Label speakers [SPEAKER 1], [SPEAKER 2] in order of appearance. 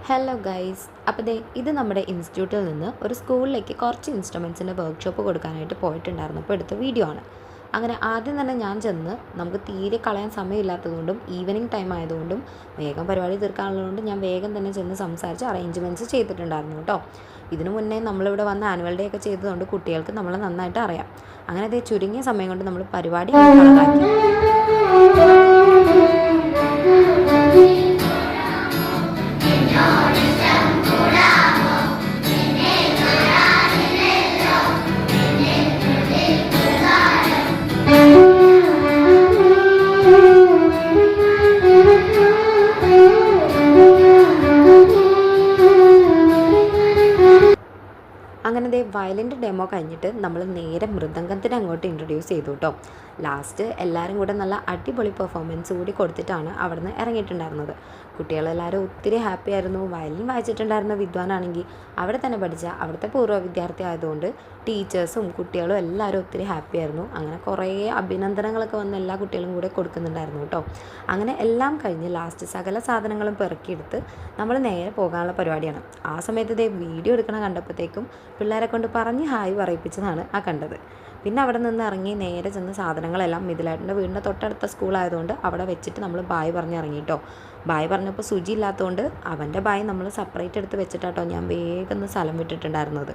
[SPEAKER 1] Hello guys, അപ്പോൾ ഇത് നമ്മുടെ ഇൻസ്റ്റിറ്റ്യൂട്ടിൽ നിന്ന് ഒരു സ്കൂളിലേക്ക് കുറച്ച് ഇൻസ്ട്രുമെൻസിൻ്റെ വർക്ക്ഷോപ്പ് കൊടുക്കാനായിട്ട് പോയിട്ടുണ്ടായിരുന്നു. അപ്പോൾ എടുത്ത വീഡിയോ ആണ്. അങ്ങനെ ആദ്യം തന്നെ ഞാൻ ചെന്ന് നമുക്ക് തീരെ കളയാൻ സമയമില്ലാത്തതുകൊണ്ടും ഈവനിങ് ടൈം ആയതുകൊണ്ടും വേഗം പരിപാടി തീർക്കാനുള്ളതുകൊണ്ട് ഞാൻ വേഗം തന്നെ ചെന്ന് സംസാരിച്ച് അറേഞ്ച്മെൻറ്റ്സ് ചെയ്തിട്ടുണ്ടായിരുന്നു കേട്ടോ. ഇതിനു മുന്നേ നമ്മളിവിടെ വന്ന് ആനുവൽ ഡേ ഒക്കെ ചെയ്തതുകൊണ്ട് കുട്ടികൾക്ക് നമ്മളെ നന്നായിട്ട് അറിയാം. അങ്ങനെ ചുരുങ്ങിയ സമയം കൊണ്ട് നമ്മൾ പരിപാടി കളറാക്കി. അങ്ങനെ വയലിൻ്റെ ഡെമോ കഴിഞ്ഞിട്ട് നമ്മൾ നേരെ മൃദംഗത്തിന് അങ്ങോട്ട് ഇൻട്രൊഡ്യൂസ് ചെയ്തു കേട്ടോ. ലാസ്റ്റ് എല്ലാവരും കൂടെ നല്ല അടിപൊളി പെർഫോമൻസ് കൂടി കൊടുത്തിട്ടാണ് അവിടെ നിന്ന് ഇറങ്ങിയിട്ടുണ്ടായിരുന്നത്. കുട്ടികളെല്ലാവരും ഒത്തിരി ഹാപ്പി ആയിരുന്നു. വയലിൻ വായിച്ചിട്ടുണ്ടായിരുന്ന വിദ്വാനാണെങ്കിൽ അവിടെ തന്നെ പഠിച്ച അവിടുത്തെ പൂർവ്വ വിദ്യാർത്ഥി ആയതുകൊണ്ട് ടീച്ചേഴ്സും കുട്ടികളും എല്ലാവരും ഒത്തിരി ഹാപ്പി ആയിരുന്നു. അങ്ങനെ കുറേ അഭിനന്ദനങ്ങളൊക്കെ വന്ന് എല്ലാ കുട്ടികളും കൂടെ കൊടുക്കുന്നുണ്ടായിരുന്നു കേട്ടോ. അങ്ങനെ എല്ലാം കഴിഞ്ഞ് ലാസ്റ്റ് സകല സാധനങ്ങളും പെറുക്കിയെടുത്ത് നമ്മൾ നേരെ പോകാനുള്ള പരിപാടിയാണ്. ആ സമയത്ത് വീഡിയോ എടുക്കണം കണ്ടപ്പോഴത്തേക്കും പിള്ളേരെ കൊണ്ട് പറഞ്ഞ് ഹായ് പറയിപ്പിച്ചതാണ് ആ കണ്ടത്. പിന്നെ അവിടെ നിന്ന് ഇറങ്ങി നേരെ ചെന്ന് സാധനങ്ങളെല്ലാം മിഥിലേട്ടൻ്റെ വീടിൻ്റെ തൊട്ടടുത്ത സ്കൂളായതുകൊണ്ട് അവിടെ വെച്ചിട്ട് നമ്മൾ ബായ് പറഞ്ഞ് ഇറങ്ങി കേട്ടോ. ബായ് പറഞ്ഞപ്പോൾ സുജി ഇല്ലാത്തതുകൊണ്ട് അവൻ്റെ ബായ് നമ്മൾ സെപ്പറേറ്റ് എടുത്ത് വെച്ചിട്ടാട്ടോ ഞാൻ വേഗം സ്ഥലം വിട്ടിട്ടുണ്ടായിരുന്നത്.